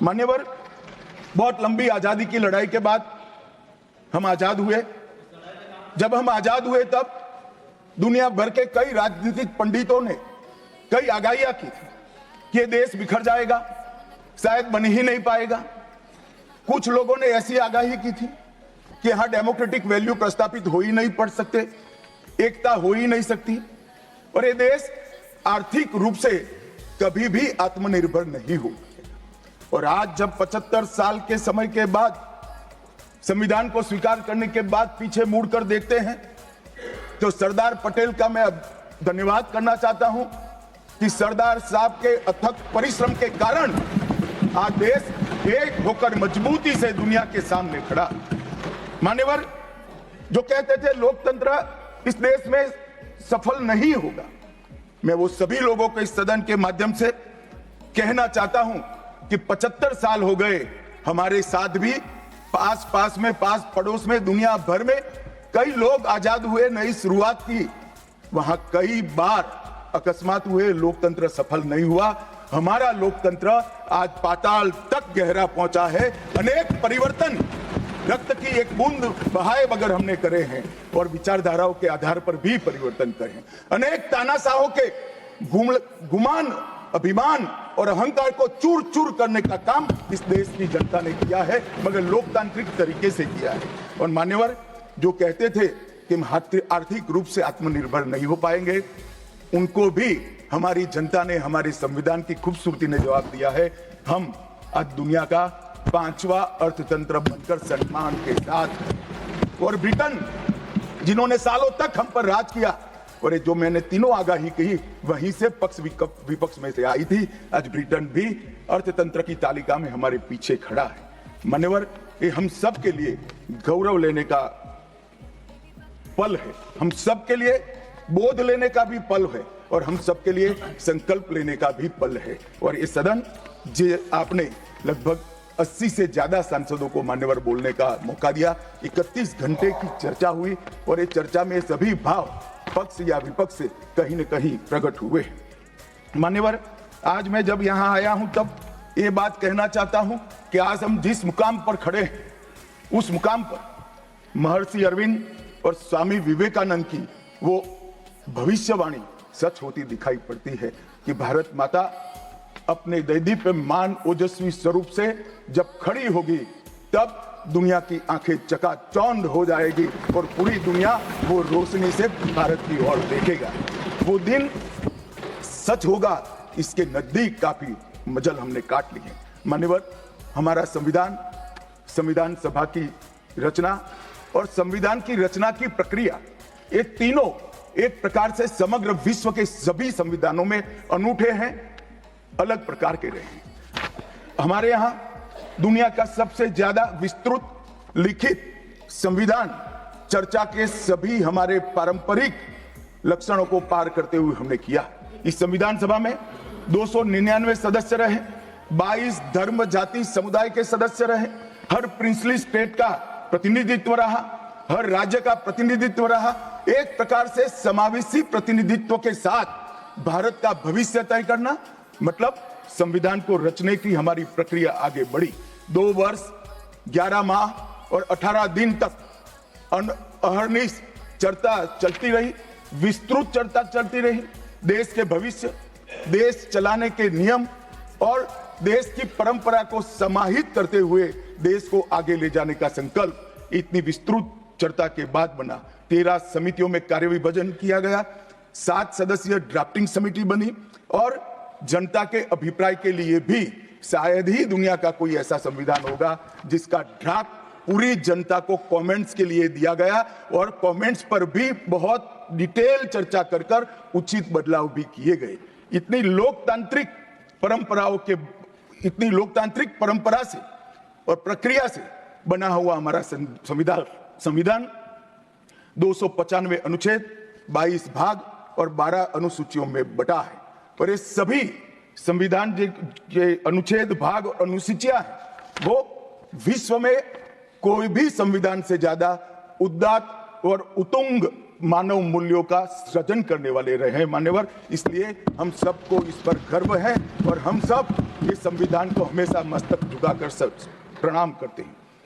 मान्यवर, बहुत लंबी आजादी की लड़ाई के बाद हम आजाद हुए। जब हम आजाद हुए तब दुनिया भर के कई राजनीतिक पंडितों ने कई आगाहियां की थी कि ये देश बिखर जाएगा, शायद बन ही नहीं पाएगा। कुछ लोगों ने ऐसी आगाही की थी कि यहां डेमोक्रेटिक वैल्यू प्रस्तापित हो ही नहीं पड़ सकते, एकता हो ही नहीं सकती और ये देश आर्थिक रूप से कभी भी आत्मनिर्भर नहीं हो। और आज जब 75 साल के समय के बाद संविधान को स्वीकार करने के बाद पीछे मुड़कर देखते हैं तो सरदार पटेल का मैं धन्यवाद करना चाहता हूं कि सरदार साहब के अथक परिश्रम के कारण आज देश एक होकर मजबूती से दुनिया के सामने खड़ा। मान्यवर, जो कहते थे लोकतंत्र इस देश में सफल नहीं होगा, मैं वो सभी लोगों को इस सदन के माध्यम से कहना चाहता हूं कि 75 साल हो गए, हमारे साथ भी पास में, पास पड़ोस में, दुनिया भर में कई लोग आजाद हुए, नई शुरुआत की, वहां कई बार अकस्मात हुए, लोकतंत्र सफल नहीं हुआ। हमारा लोकतंत्र आज पाताल तक गहरा पहुंचा है। अनेक परिवर्तन रक्त की एक बूंद बहाए बगैर हमने करे हैं और विचारधाराओं के आधार पर भी परिवर्तन करे हैं। अनेक तानाशाहों के गुमान, अभिमान और अहंकार को चूर चूर करने का काम इस देश की जनता ने किया है, मगर लोकतांत्रिक तरीके से किया है। और मान्यवर, जो कहते थे कि हम आर्थिक रूप से आत्मनिर्भर नहीं हो पाएंगे, उनको भी हमारी जनता ने, हमारे संविधान की खूबसूरती ने जवाब दिया है। हम आज दुनिया का 5वां अर्थतंत्र बनकर सम्मान के साथ, और ब्रिटेन जिन्होंने सालों तक हम पर राज किया, और जो मैंने तीनों आगाही कही वहीं से पक्ष विपक्ष में से आई थी, आज ब्रिटेन भी अर्थतंत्र की तालिका में हमारे पीछे खड़ा है। मान्यवर, ये हम सब के लिए गौरव लेने का पल है, हम सब के लिए बोध लेने का भी पल है और हम सब के लिए संकल्प लेने का भी पल है। और ये सदन जो आपने लगभग 80 से ज्यादा सांसदों को मान्यवर बोलने का मौका दिया, 31 घंटे की चर्चा हुई और ये चर्चा में सभी भाव पक्ष या विपक्ष से कहीं न कहीं प्रकट हुए। मान्यवर, आज मैं जब यहां आया हूं तब ये बात कहना चाहता हूं कि आज हम जिस मुकाम पर खड़े हैं, उस मुकाम पर महर्षि अरविंद और स्वामी विवेकानंद की वो भविष्यवाणी सच होती दिखाई पड़ती है कि भारत माता अपने दैदीप्यमान ओजस्वी स्वरूप से जब खड़ी होगी तब दुनिया की आंखें चकाचौंध हो जाएगी और पूरी दुनिया वो रोशनी से भारत की ओर देखेगा। वो दिन सच होगा, इसके नजदीक काफी मजल हमने काट ली है। मान्यवर, हमारा संविधान सभा की रचना और संविधान की रचना की प्रक्रिया, ये तीनों एक प्रकार से समग्र विश्व के सभी संविधानों में अनूठे हैं, अलग प्रकार के रहे हैं। हमारे यहां दुनिया का सबसे ज्यादा विस्तृत लिखित संविधान चर्चा के सभी हमारे पारंपरिक लक्षणों को पार करते हुए हमने किया। इस संविधान सभा में 299 सदस्य रहे, 22 धर्म जाति समुदाय के सदस्य रहे, हर प्रिंसली स्टेट का प्रतिनिधित्व रहा, हर राज्य का प्रतिनिधित्व रहा। एक प्रकार से समावेशी प्रतिनिधित्व के साथ भारत का भविष्य तय करना, मतलब संविधान को रचने की हमारी प्रक्रिया आगे बढ़ी। 2 वर्ष 11 माह और 18 दिन तक अहर्निश चर्चा चलती रही, विस्तृत चर्चा चलती रही। देश के भविष्य, देश चलाने के नियम और देश की परंपरा को समाहित करते हुए देश को आगे ले जाने का संकल्प इतनी विस्तृत चर्चा के बाद बना। 13 समितियों में कार्यविभाजन किया गया, 7 सदस्यीय ड्राफ्टिंग समिति बनी और जनता के अभिप्राय के लिए भी शायद ही दुनिया का कोई ऐसा संविधान होगा जिसका ड्राफ्ट पूरी जनता को कमेंट्स के लिए दिया गया और कमेंट्स पर भी बहुत डिटेल चर्चा कर उचित बदलाव भी किए गए। इतनी लोकतांत्रिक परंपरा से और प्रक्रिया से बना हुआ हमारा संविधान 295 अनुच्छेद, 22 भाग और 12 अनुसूचियों में बटा है। और ये सभी संविधान के अनुच्छेद, भाग और अनुसूचियां हैं, वो विश्व में कोई भी संविधान से ज्यादा उदात्त और उत्तुंग मानव मूल्यों का सृजन करने वाले रहे हैं। मान्यवर, इसलिए हम सबको इस पर गर्व है और हम सब ये संविधान को हमेशा मस्तक झुकाकर सब प्रणाम करते हैं।